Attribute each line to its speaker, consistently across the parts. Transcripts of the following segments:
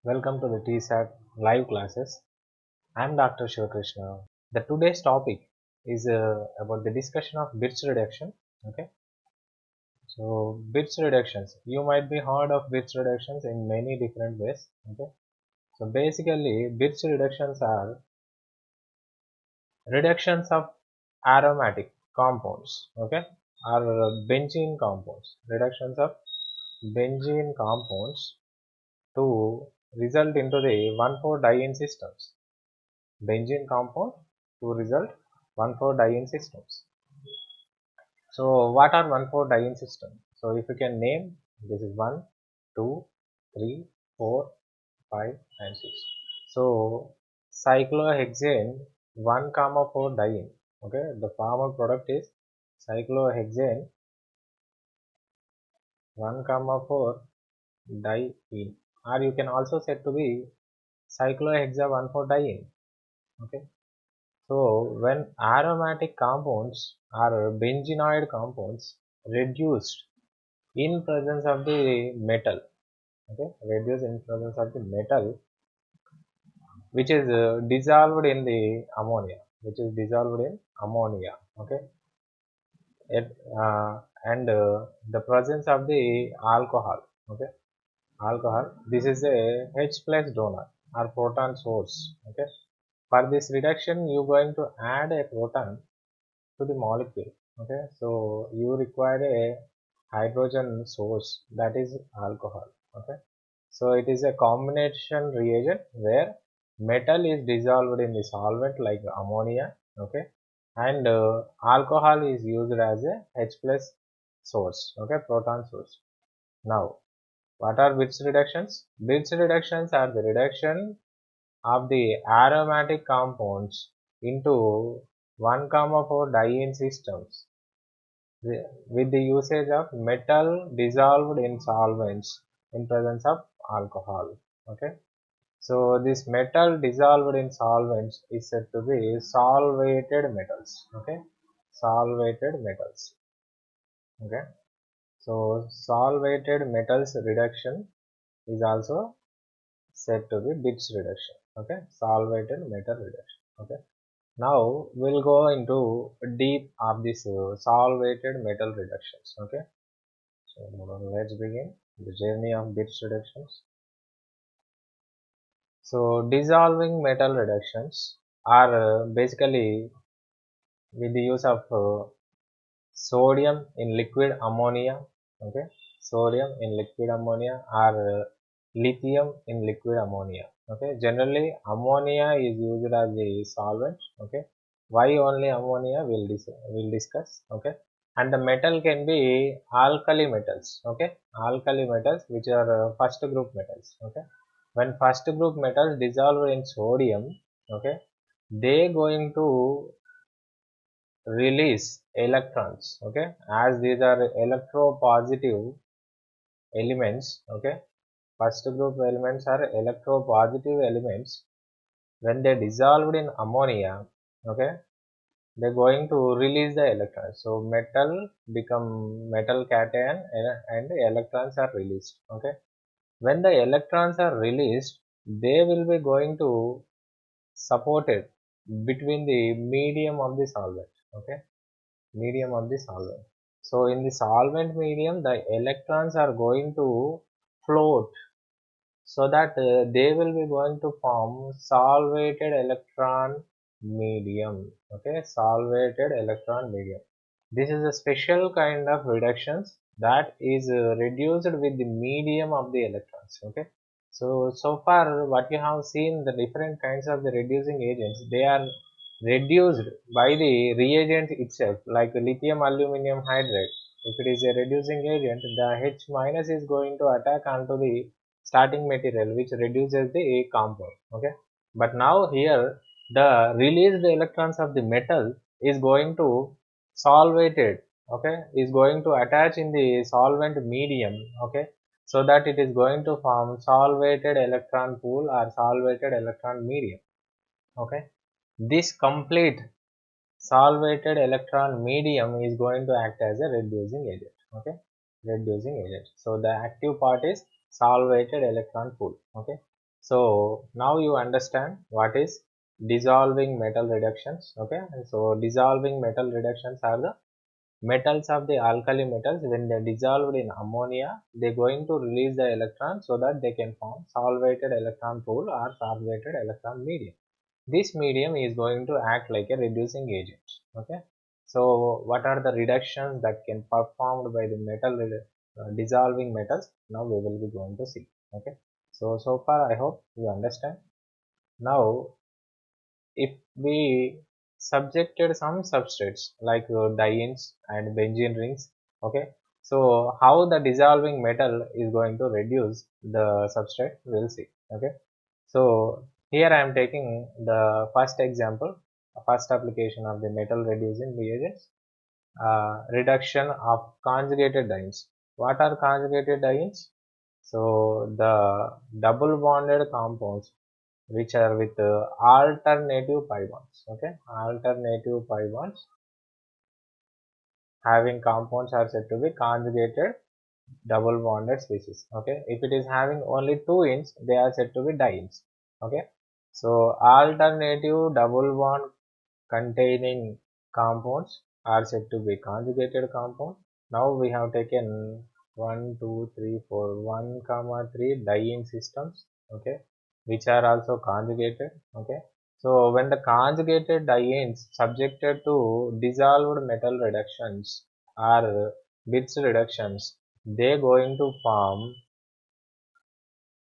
Speaker 1: Welcome to the TSAT live classes. I am Dr. Shivakrishna. The today's topic is about the discussion of bits reduction. Okay, so bits reductions. You might be heard of bits reductions in many different ways. Okay, so basically, bits reductions are reductions of aromatic compounds. Okay, or benzene compounds. Reductions of benzene compounds to result into the 1,4-diene systems. Benzene compound to result 1,4-diene systems. So what are 1,4-diene systems? So if you can name, this is 1, 2, 3, 4, 5 and 6. So cyclohexane 1, 4 diene. Okay, the formal product is cyclohexane 1, 4 diene, or you can also said to be cyclohexa 1,4-diene. Okay. So when aromatic compounds or benzenoid compounds reduced in presence of the metal, okay, reduced in presence of the metal, which is dissolved in the ammonia, okay, it, and the presence of the alcohol, okay, this is a H plus donor or proton source, okay. For this reduction, you going to add a proton to the molecule. Okay, so you require a hydrogen source, that is alcohol. Okay, so it is a combination reagent where metal is dissolved in the solvent like ammonia. Okay, and alcohol is used as a H plus source. Okay, proton source. Now what are Bits reductions? Bits reductions are the reduction of the aromatic compounds into 1, 4 diene systems with the usage of metal dissolved in solvents in presence of alcohol. Okay, so this metal dissolved in solvents is said to be solvated metals. Okay, solvated metals. Okay, so solvated metals reduction is also said to be Bits reduction. Okay, solvated metal reduction. Okay, now we'll go into deep of this solvated metal reductions. Okay, so let's begin the journey of Bits reductions. So dissolving metal reductions are basically with the use of sodium in liquid ammonia. Okay, sodium in liquid ammonia or lithium in liquid ammonia. Okay, generally ammonia is used as the solvent. Okay, why only ammonia will discuss. Okay, and the metal can be alkali metals. Okay, alkali metals which are first group metals. Okay, when first group metals dissolve in sodium, okay, they going to release electrons, okay, as these are electropositive elements. Okay, first group elements are electropositive elements. When they dissolved in ammonia, okay, they're going to release the electrons, so metal become metal cation and electrons are released. Okay, when the electrons are released, they will be going to supported between the medium of the solvent. Okay, medium of the solvent. So in the solvent medium, the electrons are going to float so that they will be going to form solvated electron medium. Okay, solvated electron medium. This is a special kind of reductions that is reduced with the medium of the electrons. Okay, so far what you have seen, the different kinds of the reducing agents, they are reduced by the reagent itself, like lithium aluminum hydride. If it is a reducing agent, the H minus is going to attack onto the starting material, which reduces the compound. Okay, but now here the released electrons of the metal is going to solvated, okay, is going to attach in the solvent medium. Okay, so that it is going to form solvated electron pool or solvated electron medium. Okay, this complete solvated electron medium is going to act as a reducing agent. Okay, reducing agent. So the active part is solvated electron pool. Okay, So now you understand what is dissolving metal reductions. Okay, and so dissolving metal reductions are the metals of the alkali metals. When they dissolved in ammonia, they're going to release the electron so that they can form solvated electron pool or solvated electron medium. This medium is going to act like a reducing agent. Okay, so what are the reductions that can performed by the dissolving metals? Now we will be going to see. Okay, so far I hope you understand. Now if we subjected some substrates like dienes and benzene rings, okay, so how the dissolving metal is going to reduce the substrate, we'll see. Okay, so here I am taking the first example, first application of the metal reducing reagents, reduction of conjugated dienes. What are conjugated dienes? So the double bonded compounds which are with alternative pi bonds. Okay, alternative pi bonds having compounds are said to be conjugated double bonded species. Okay, if it is having only two ends, they are said to be dienes. Okay, so alternative double bond containing compounds are said to be conjugated compound. Now we have taken 1, 2, 3, 4, 1, comma 3 diene systems. Okay, which are also conjugated. Okay, so when the conjugated dienes subjected to dissolved metal reductions or Birch reductions, they going to form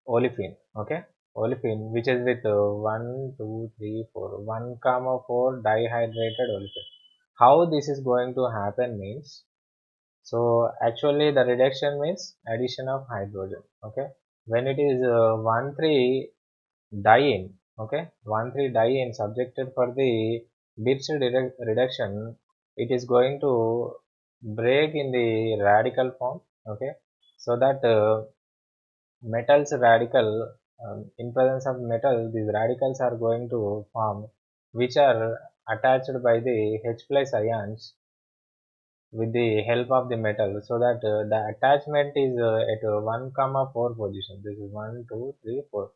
Speaker 1: olefin. Okay, olefin which is with 1, 2, 3, 4, 1, comma 4 dihydrated olefin. How this is going to happen means, so actually the reduction means addition of hydrogen. Okay, when it is 1, 3 diene, okay, 1, 3 diene subjected for the Birch reduction, it is going to break in the radical form. Okay, so that metals radical, in presence of metal, these radicals are going to form, which are attached by the H plus ions with the help of the metal, so that the attachment is at 1 comma 4 position. This is 1, 2, 3, 4.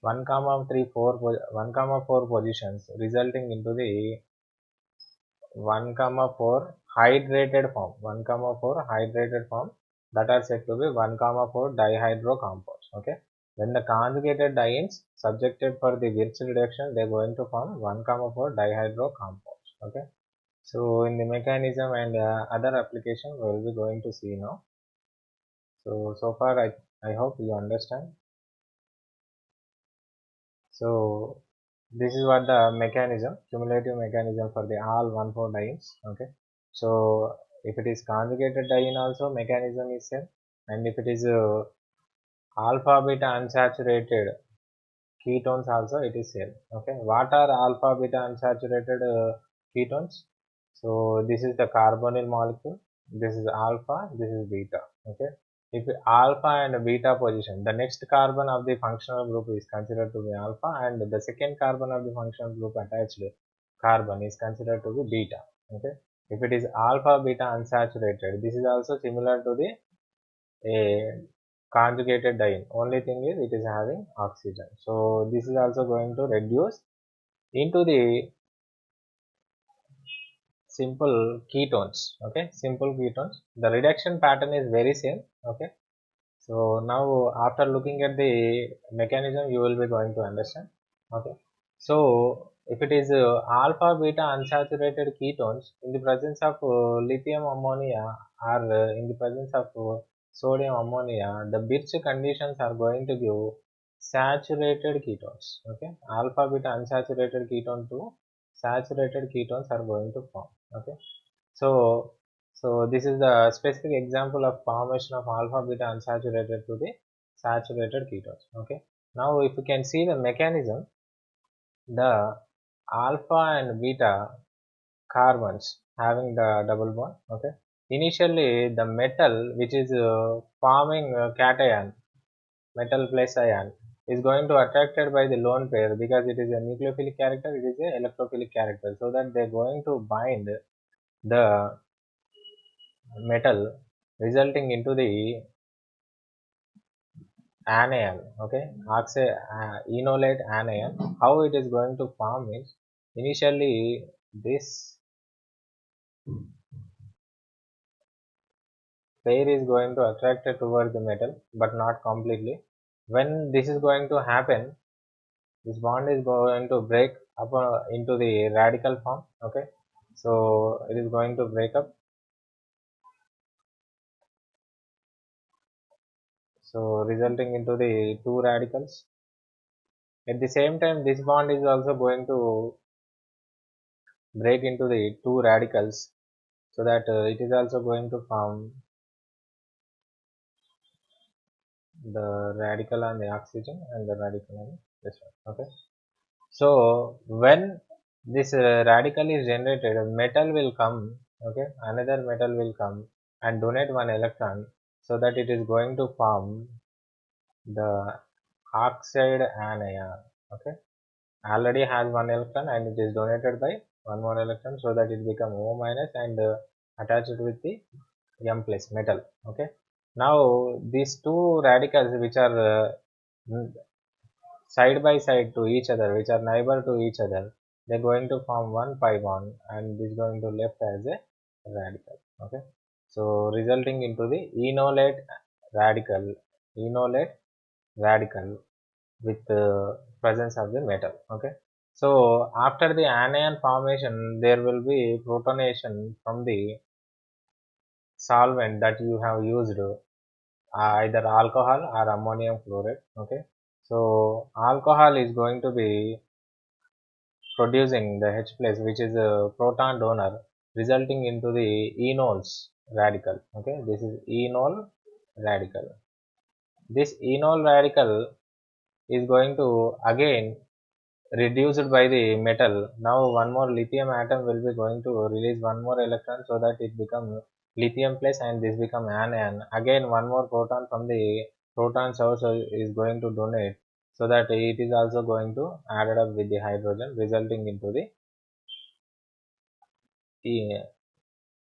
Speaker 1: 1 comma 3, 4, 1 comma 4 positions, resulting into the 1 comma 4 hydrated form. 1 comma 4 hydrated form, that are said to be 1 comma 4 dihydro compounds. Okay, when the conjugated dienes subjected for the Birch reduction, they are going to form 1 comma 4 dihydro compounds. Okay, so in the mechanism and other application we will be going to see now. So far I hope you understand. So this is what the mechanism, cumulative mechanism for the all 1,4 dienes. Okay, so if it is conjugated diene also mechanism is same, and if it is alpha beta unsaturated ketones also it is same. Okay, what are alpha beta unsaturated ketones? So this is the carbonyl molecule, this is alpha, this is beta. Okay, if alpha and beta position, the next carbon of the functional group is considered to be alpha, and the second carbon of the functional group attached carbon is considered to be beta. Okay, if it is alpha beta unsaturated, this is also similar to the a conjugated diene, only thing is it is having oxygen. So this is also going to reduce into the simple ketones. Okay, simple ketones, the reduction pattern is very same. Okay, so now after looking at the mechanism you will be going to understand. Okay, so if it is alpha beta unsaturated ketones in the presence of lithium ammonia, or in the presence of sodium ammonia, the Birch conditions are going to give saturated ketones. Okay, alpha beta unsaturated ketone to saturated ketones are going to form. Okay, so this is the specific example of formation of alpha beta unsaturated to the saturated ketones. Okay, now if you can see the mechanism, the alpha and beta carbons having the double bond. Okay, initially the metal which is forming cation, metal plus ion, is going to attracted by the lone pair because it is a nucleophilic character, it is a electrophilic character, so that they are going to bind the metal, resulting into the anion, okay, enolate anion. How it is going to form is, initially this pair is going to attract towards the metal, but not completely. When this is going to happen, this bond is going to break up into the radical form, okay. So it is going to break up, so resulting into the two radicals. At the same time, this bond is also going to break into the two radicals, so that it is also going to form the radical on the oxygen and the radical on this one, okay. So when this radical is generated, a metal will come, okay, another metal will come and donate one electron, so that it is going to form the oxide anion, okay. Already has one electron and it is donated by one more electron, so that it become O minus and attached with the M plus metal, okay. Now these two radicals which are side by side to each other, which are neighbor to each other, they're going to form one pi bond, and this is going to left as a radical, okay. So resulting into the enolate radical, enolate radical with presence of the metal, okay. So after the anion formation, there will be protonation from the solvent that you have used, either alcohol or ammonium chloride, okay. So alcohol is going to be producing the H plus, which is a proton donor, resulting into the enols radical, okay. This is enol radical. This enol radical is going to again reduced by the metal. Now one more lithium atom will be going to release one more electron, so that it becomes lithium plus, and this become anion. Again one more proton from the proton source is going to donate, so that it is also going to added up with the hydrogen, resulting into the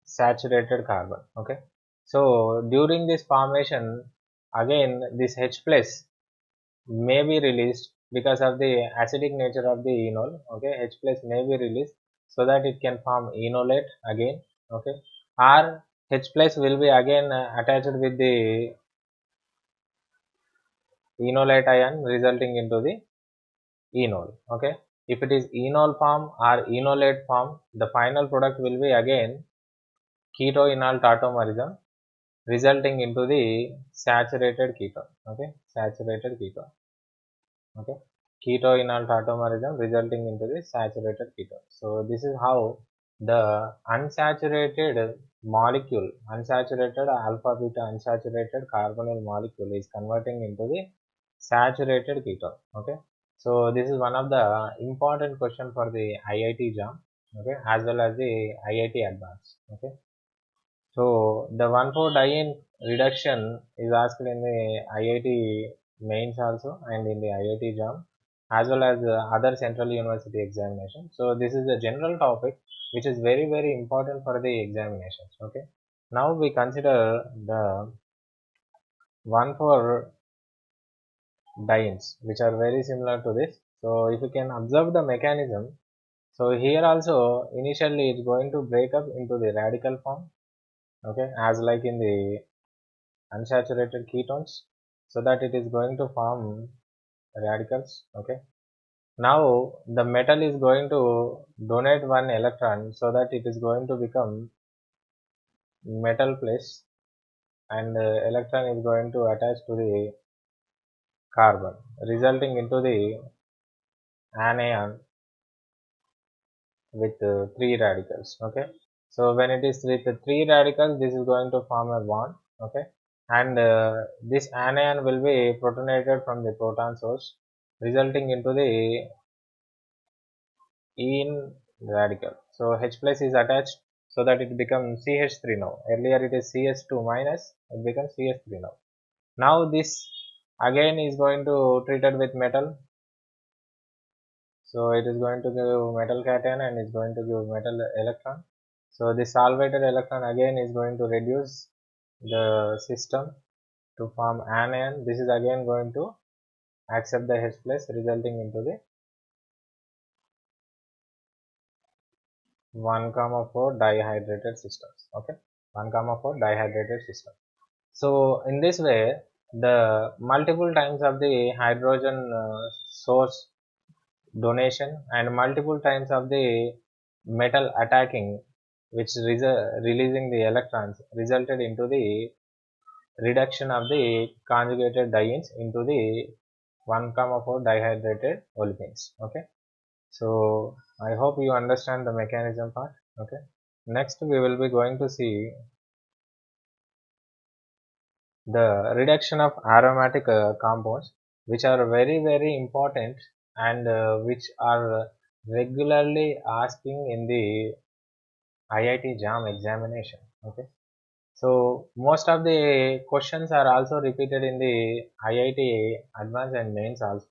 Speaker 1: saturated carbon, okay. So during this formation, again this H plus may be released because of the acidic nature of the enol, okay. H plus may be released, so that it can form enolate again, okay. Or H plus will be again attached with the enolate ion, resulting into the enol, okay. If it is enol form or enolate form, the final product will be again ketoenol tautomerism, resulting into the saturated ketone, okay. Saturated ketone, okay. Ketoenol tautomerism resulting into the saturated ketone. So this is how the unsaturated molecule, unsaturated alpha beta unsaturated carbonyl molecule is converting into the saturated ketone, okay. So this is one of the important question for the IIT JAM, okay, as well as the IIT Advanced, okay. So the 1,4-diene reduction is asked in the IIT mains also, and in the IIT JAM, as well as other central university examination. So this is a general topic which is very very important for the examinations, okay. Now we consider the 1,4-dienes which are very similar to this. So if you can observe the mechanism, so here also initially it's going to break up into the radical form, okay, as like in the unsaturated ketones, so that it is going to form radicals, okay. Now the metal is going to donate one electron, so that it is going to become metal plus, and electron is going to attach to the carbon, resulting into the anion with three radicals, okay. So when it is with three radicals, this is going to form a bond, okay. And this anion will be protonated from the proton source, resulting into the en radical. So H plus is attached, so that it becomes CH3 now. Earlier it is CH2 minus, it becomes CH3 now. Now this again is going to treated with metal, so it is going to give metal cation and is going to give metal electron. So this salvated electron again is going to reduce the system, to form anion. This is again going to accept the H plus, resulting into the 1,4 dihydrated systems. Okay, 1,4 dihydrated system. So in this way, the multiple times of the hydrogen source donation and multiple times of the metal attacking, which releasing the electrons, resulted into the reduction of the conjugated dienes into the 1,4 dihydrated olefins. Okay, so I hope you understand the mechanism part. Okay, next we will be going to see the reduction of aromatic compounds, which are very important and which are regularly asking in the IIT JAM examination. Okay, so most of the questions are also repeated in the IIT advanced and mains also.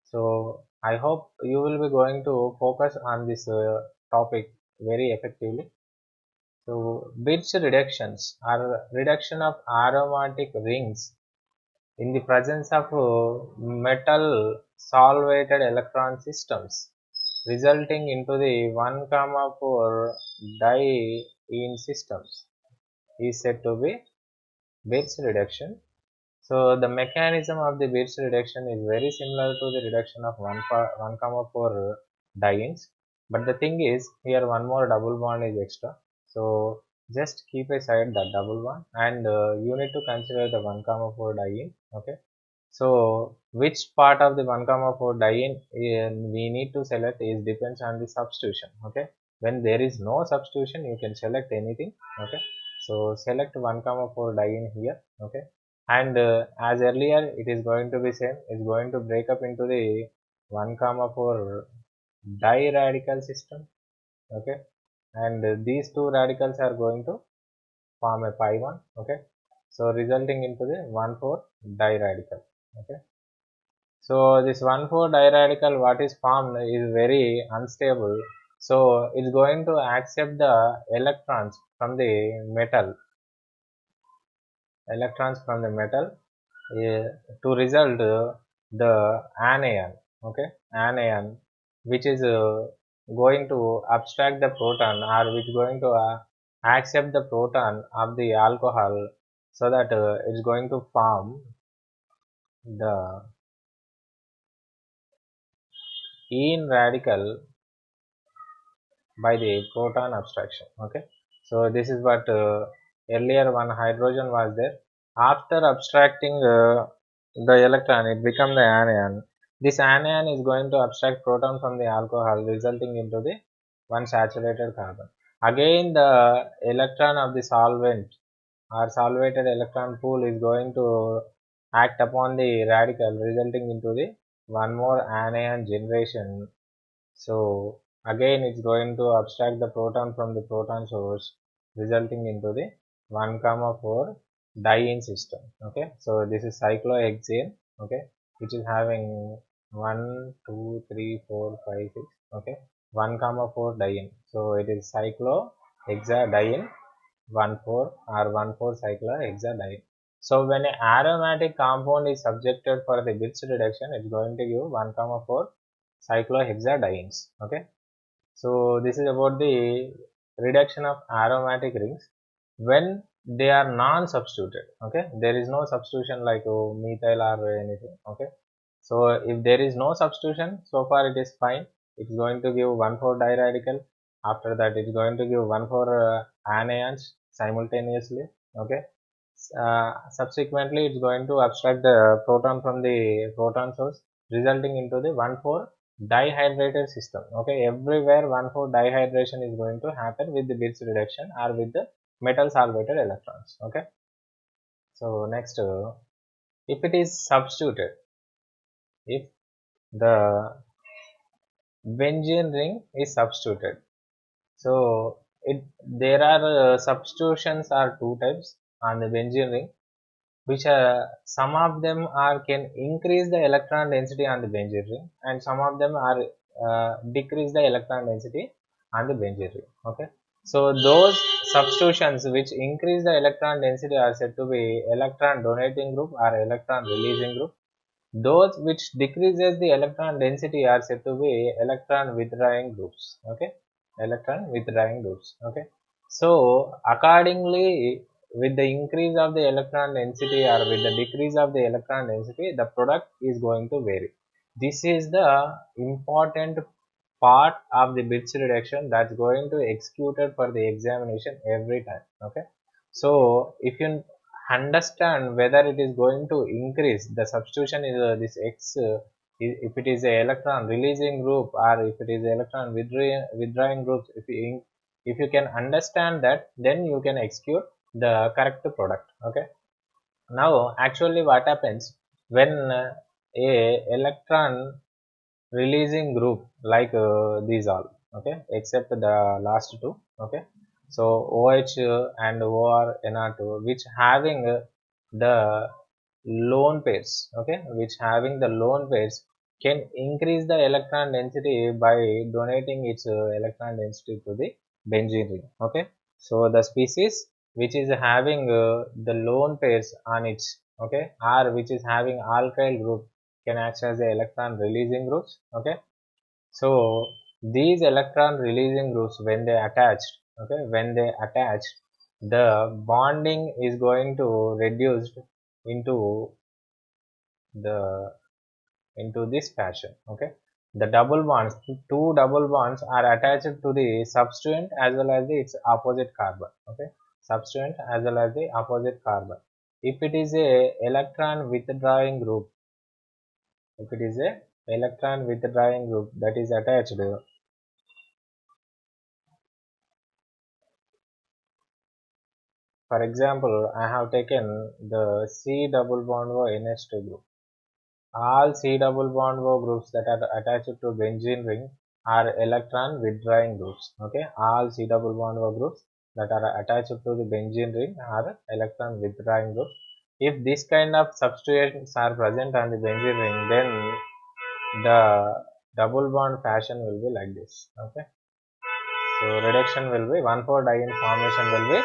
Speaker 1: So I hope you will be going to focus on this topic very effectively. So Birch reductions are reduction of aromatic rings in the presence of metal solvated electron systems, resulting into the 1,4 diene systems, is said to be Birch reduction. So the mechanism of the Birch reduction is very similar to the reduction of 1,4 dienes, but the thing is here one more double bond is extra. So just keep aside that double bond and you need to consider the 1,4 diene. Okay. So which part of the 1,4 diene we need to select is depends on the substitution. Okay. When there is no substitution, you can select anything. Okay. So select 1,4 diene here. Okay. And as earlier it is going to be same. It's going to break up into the 1,4 diradical system. Okay. And these two radicals are going to form a pi bond. Okay. So resulting into the 1,4 diradical. Okay. So this 1,4 diradical what is formed is very unstable. So it's going to accept the electrons from the metal to result the anion. Okay, anion which is going to abstract the proton or which going to accept the proton of the alcohol, so that it's going to form the ene radical by the proton abstraction. Okay, so this is what earlier one hydrogen was there. After abstracting the electron, it become the anion. This anion is going to abstract proton from the alcohol, resulting into the one saturated carbon. Again the electron of the solvent or solvated electron pool is going to act upon the radical, resulting into the one more anion generation. So again it's going to abstract the proton from the proton source, resulting into the 1,4 diene system. Okay, so this is cyclohexane. Okay, which is having 1 2 3 4 5 6. Okay, 1,4 diene. So it is cyclohexadiene 1,4 or 1,4 cyclohexadiene. So when an aromatic compound is subjected for the Birch reduction, it's going to give 1,4 cyclohexadienes. Okay, so this is about the reduction of aromatic rings when they are non-substituted. Okay, there is no substitution like methyl or anything. Okay, so if there is no substitution, so far it is fine. It's going to give 1,4 diradical. After that, it's going to give 1,4 anions simultaneously. Okay, subsequently it's going to abstract the proton from the proton source, resulting into the 1,4 dihydrated system. Okay, everywhere 1,4 dihydration is going to happen with the Birch reduction or with the metal solvated electrons. Okay, so next, if it is substituted, if the benzene ring is substituted, so there are substitutions are two types on the benzene ring, which some of them are can increase the electron density on the benzene ring, and some of them are decrease the electron density on the benzene ring. Okay, so those substitutions which increase the electron density are said to be electron donating group or electron releasing group. Those which decreases the electron density are said to be electron withdrawing groups. Okay, electron withdrawing groups. Okay, so accordingly, with the increase of the electron density or with the decrease of the electron density, the product is going to vary. This is the important part of the bits reduction that's going to executed for the examination every time. Okay, so if you understand whether it is going to increase the substitution is this X, if it is a electron releasing group or if it is electron withdrawing groups, if you can understand that, then you can execute the correct product. Okay, now actually what happens when a electron releasing group like these all, okay, except the last two. Okay, so OH and OR NR2 which having the lone pairs, okay, which having the lone pairs can increase the electron density by donating its electron density to the benzene ring. Okay, so the species which is having the lone pairs on its, okay, or which is having alkyl group can act as the electron releasing groups. Okay, so these electron releasing groups when they attached, okay, when they attach, the bonding is going to reduce into the into this fashion. Okay, the double bonds, two double bonds are attached to the substituent as well as its opposite carbon. Okay, substituent as well as the opposite carbon. If it is a electron withdrawing group, if it is a electron withdrawing group that is attached, for example, I have taken the C double bond O NH2 group. All C double bond O groups that are attached to benzene ring are electron withdrawing groups. Okay, all C double bond O groups that are attached to the benzene ring are electron withdrawing groups. If this kind of substituents are present on the benzene ring, then the double bond fashion will be like this. Okay, so reduction will be 1,4 diene formation will be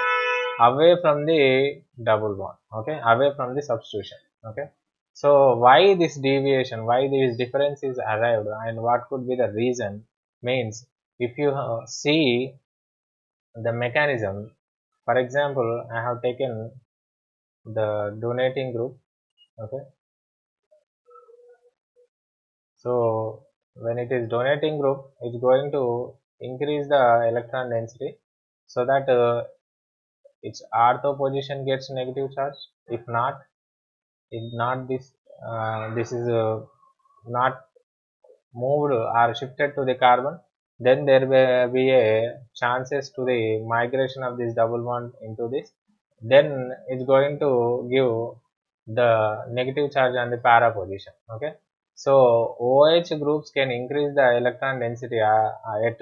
Speaker 1: away from the double bond. Okay, away from the substitution. Okay, so why this deviation, why this difference is arrived and what could be the reason means, if you see the mechanism, for example, I have taken the donating group. Okay, so when it is donating group, it's going to increase the electron density so that its ortho position gets negative charge. If not, if not this, this is not moved or shifted to the carbon, then there will be a chances to the migration of this double bond into this, then it's going to give the negative charge on the para position. Okay, so OH groups can increase the electron density at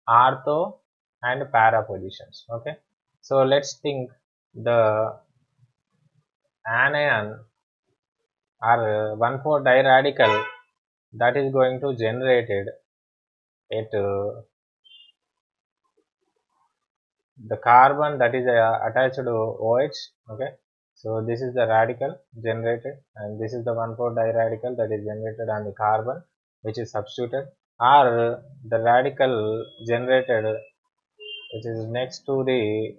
Speaker 1: ortho and para positions. Okay, so let's think the anion or 1,4 diradical that is going to generated at the carbon that is attached to OH. Okay, so this is the radical generated and this is the 1,4 diradical that is generated on the carbon which is substituted, or the radical generated which is next to the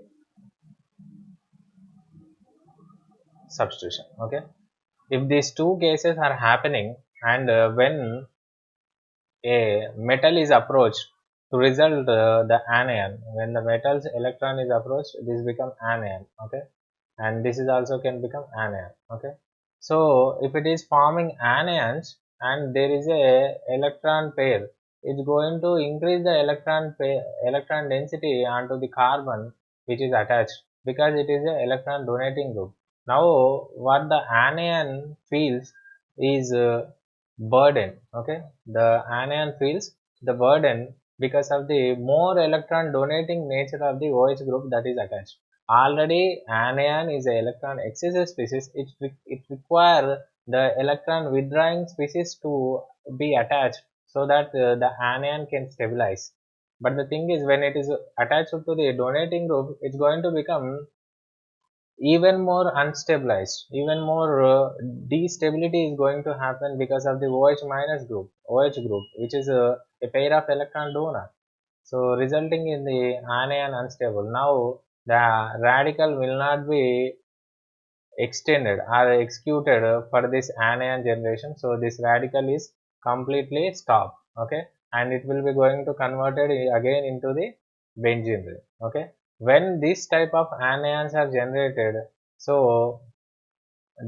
Speaker 1: substitution. Okay, if these two cases are happening and when a metal is approached to result the anion, when the metal's electron is approached, this become anion. Okay, and this is also can become anion. Okay, so if it is forming anions and there is a electron pair, it's going to increase the electron density onto the carbon which is attached because it is a electron donating group. Now what the anion feels is burden. Okay, the anion feels the burden because of the more electron donating nature of the OH group that is attached. Already anion is an electron excessive species. It require the electron withdrawing species to be attached so that the anion can stabilize. But the thing is, when it is attached to the donating group, it's going to become even more unstabilized, even more destability is going to happen because of the OH minus group, OH group, which is a pair of electron donor. So resulting in the anion unstable. Now the radical will not be extended or executed for this anion generation. So this radical is completely stopped. Okay, and it will be going to converted again into the benzene ring. Okay, when this type of anions are generated, so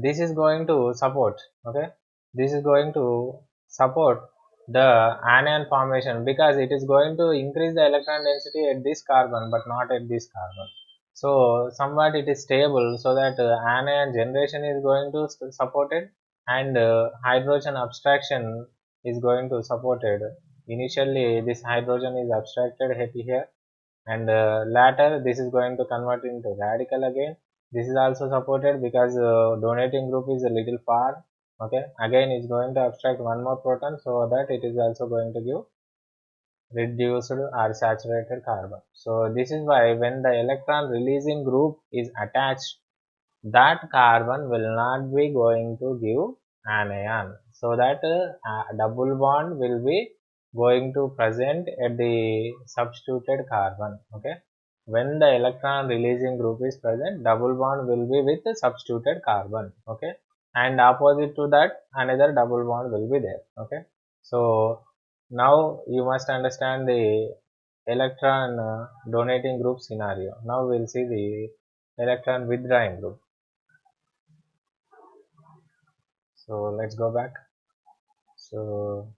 Speaker 1: this is going to support, okay, this is going to support the anion formation because it is going to increase the electron density at this carbon but not at this carbon. So somewhat it is stable, so that anion generation is going to supported, and hydrogen abstraction is going to supported. Initially this hydrogen is abstracted here, and later this is going to convert into radical again. This is also supported because donating group is a little far. Okay, again it's going to abstract one more proton, so that it is also going to give reduced or saturated carbon. So this is why when the electron releasing group is attached, that carbon will not be going to give anion, so that double bond will be going to present at the substituted carbon. Okay, when the electron releasing group is present, double bond will be with the substituted carbon. Okay, and opposite to that another double bond will be there. Okay, so now you must understand the electron donating group scenario. Now we'll see the electron withdrawing group. So let's go back. So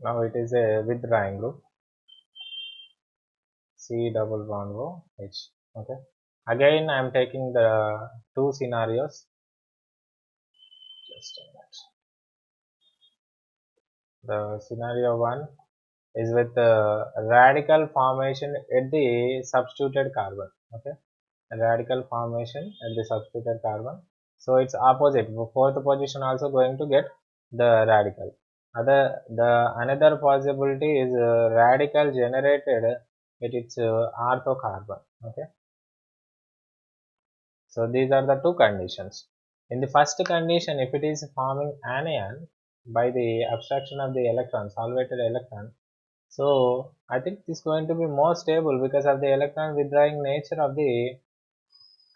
Speaker 1: now it is a withdrawing group, C double bond O H. Okay. Again, I am taking the two scenarios. Just a minute. The scenario one is with the radical formation at the substituted carbon. Okay, radical formation at the substituted carbon. So it's opposite. Fourth position also going to get the radical. Another possibility is radical generated at its ortho carbon. Okay, so these are the two conditions. In the first condition, if it is forming anion by the abstraction of the electron, solvated electron, so I think it's going to be more stable because of the electron withdrawing nature of the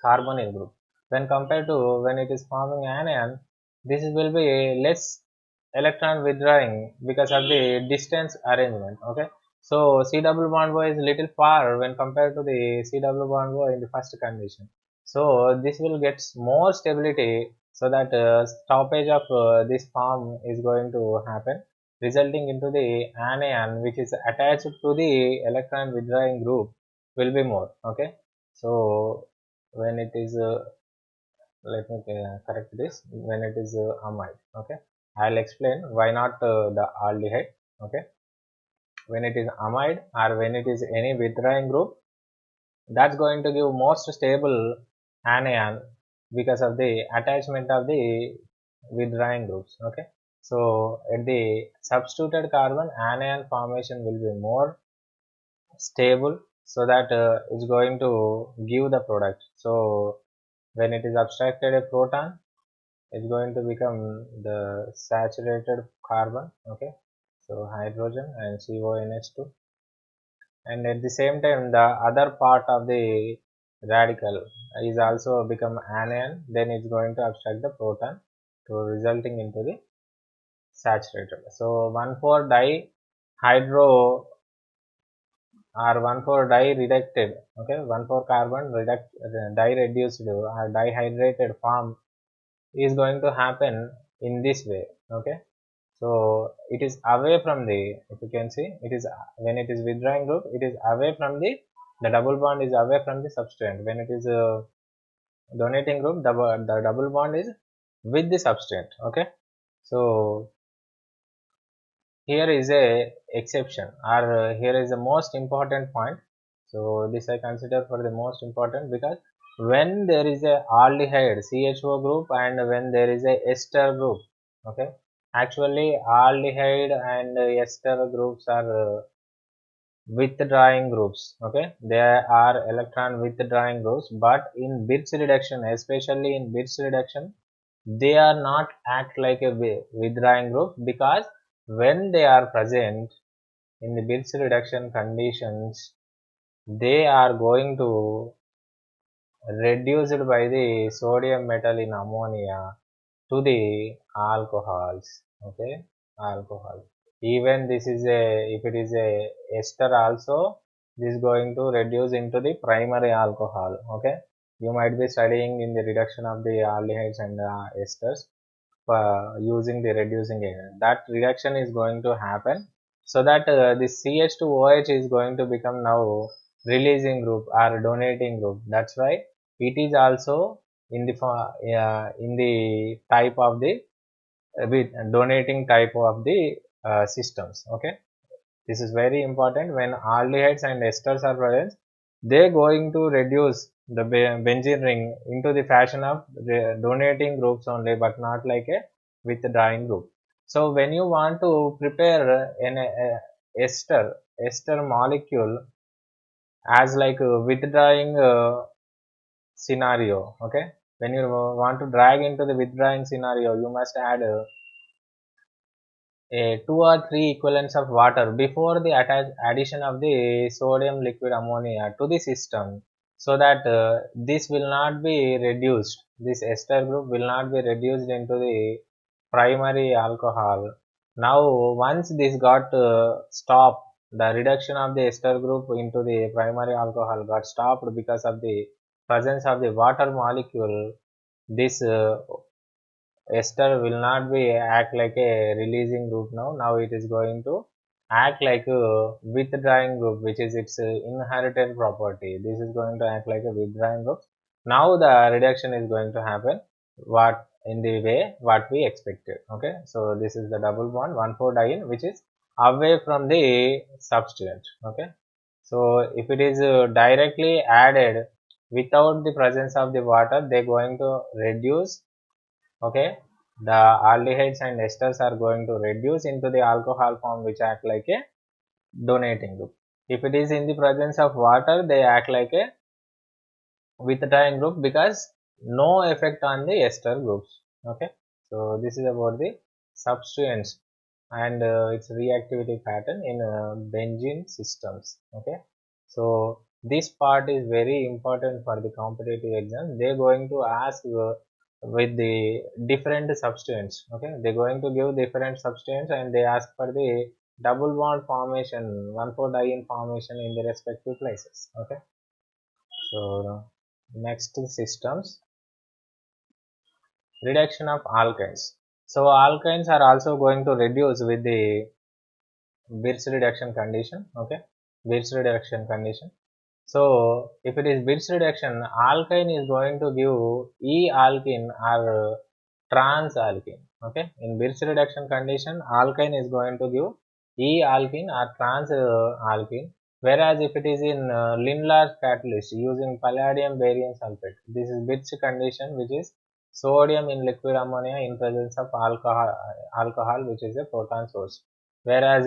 Speaker 1: carbonyl group. When compared to when it is forming anion, this will be less electron withdrawing because of the distance arrangement. Okay, so C double bond O is little far when compared to the C double bond O in the first condition. So this will get more stability, so that stoppage of this form is going to happen, resulting into the anion which is attached to the electron withdrawing group will be more. Okay, so when it is let me correct this, when it is amide. Okay, I'll explain why not the aldehyde. Okay, when it is amide or when it is any withdrawing group, that's going to give most stable anion because of the attachment of the withdrawing groups. Okay, so at the substituted carbon, anion formation will be more stable, so that it's going to give the product. So when it is abstracted a proton, it's going to become the saturated carbon. Okay, so hydrogen and CONH2, and at the same time the other part of the radical is also become anion, then it's going to abstract the proton to resulting into the saturated. So 1,4-dihydro or 1,4-di-reducted, okay, 1,4-carbon di-reduced or dihydrated form is going to happen in this way. Okay, so it is away from the, if you can see, it is when it is withdrawing group, it is away from the double bond is away from the substrate. When it is a donating group, the double bond is with the substrate. Okay, so here is a exception, or here is the most important point. So this I consider for the most important, because when there is a aldehyde CHO group and when there is a ester group, okay, Actually, aldehyde and ester groups are withdrawing groups. Okay, they are electron withdrawing groups, but in Birch reduction, especially in Birch reduction, they are not act like a withdrawing group, because when they are present in the Birch reduction conditions, they are going to reduced by the sodium metal in ammonia to the alcohols. Okay, alcohol. Even this is a, if it is a ester also, this is going to reduce into the primary alcohol. Okay, you might be studying in the reduction of the aldehydes and esters using the reducing agent. That reduction is going to happen, so that this CH2OH is going to become now releasing group or donating group. That's why it is also in the type of the with donating type of the systems. Okay, this is very important. When aldehydes and esters are present, they're going to reduce the benzene ring into the fashion of the donating groups only, but not like a withdrawing group. So when you want to prepare an ester molecule as like a withdrawing scenario, okay, when you want to drag into the withdrawing scenario, you must add a 2 or 3 equivalents of water before the addition of the sodium liquid ammonia to the system, so that this will not be reduced, this ester group will not be reduced into the primary alcohol. Now once this got stopped, the reduction of the ester group into the primary alcohol got stopped because of the presence of the water molecule. This ester will not be act like a releasing group now. Now it is going to act like a withdrawing group, which is its inherited property. This is going to act like a withdrawing group. Now the reduction is going to happen what in the way what we expected. Okay, so this is the double bond 1,4-diene, which is away from the substituent. Okay, so if it is directly added without the presence of the water, they're going to reduce. Okay, the aldehydes and esters are going to reduce into the alcohol form, which act like a donating group. If it is in the presence of water, they act like a withdrawing group, because no effect on the ester groups. Okay, so this is about the substituents and its reactivity pattern in benzene systems. Okay, so this part is very important for the competitive exam. They're going to ask with the different substituents. Okay, they're going to give different substituents, and they ask for the double bond formation, 1,4-diene formation in the respective places. Okay, so next systems, reduction of alkynes. So alkynes are also going to reduce with the Birch reduction condition. Okay, Birch reduction condition. So if it is Birch reduction, alkyne is going to give E-alkene or trans-alkene. Okay, in Birch reduction condition, alkyne is going to give E-alkene or trans-alkene. Whereas if it is in Lindlar's catalyst using palladium barium sulfate, this is Birch condition, which is sodium in liquid ammonia in presence of alcohol, which is a proton source. Whereas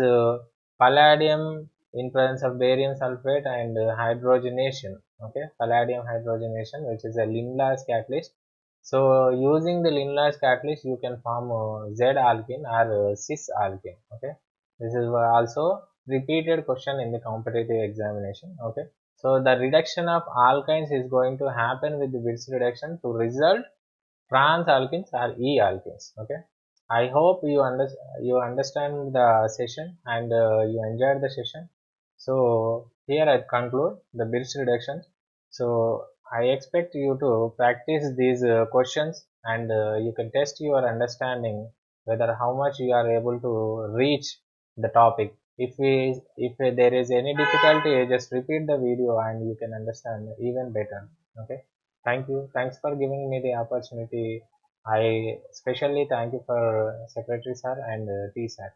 Speaker 1: palladium in presence of barium sulfate and hydrogenation. Okay, palladium hydrogenation, which is a Lindlar's catalyst. So using the Lindlar's catalyst, you can form Z-alkene or cis-alkene. Okay, this is also repeated question in the competitive examination. Okay, so the reduction of alkynes is going to happen with the Birch reduction to result trans alkenes or E-alkenes. Okay, I hope you understand the session and you enjoyed the session. So here I conclude the Birch reduction. So I expect you to practice these questions, and you can test your understanding whether how much you are able to reach the topic. If there is any difficulty, just repeat the video and you can understand even better. Okay, thank you. Thanks for giving me the opportunity. I especially thank you for Secretary Sir and T Sir.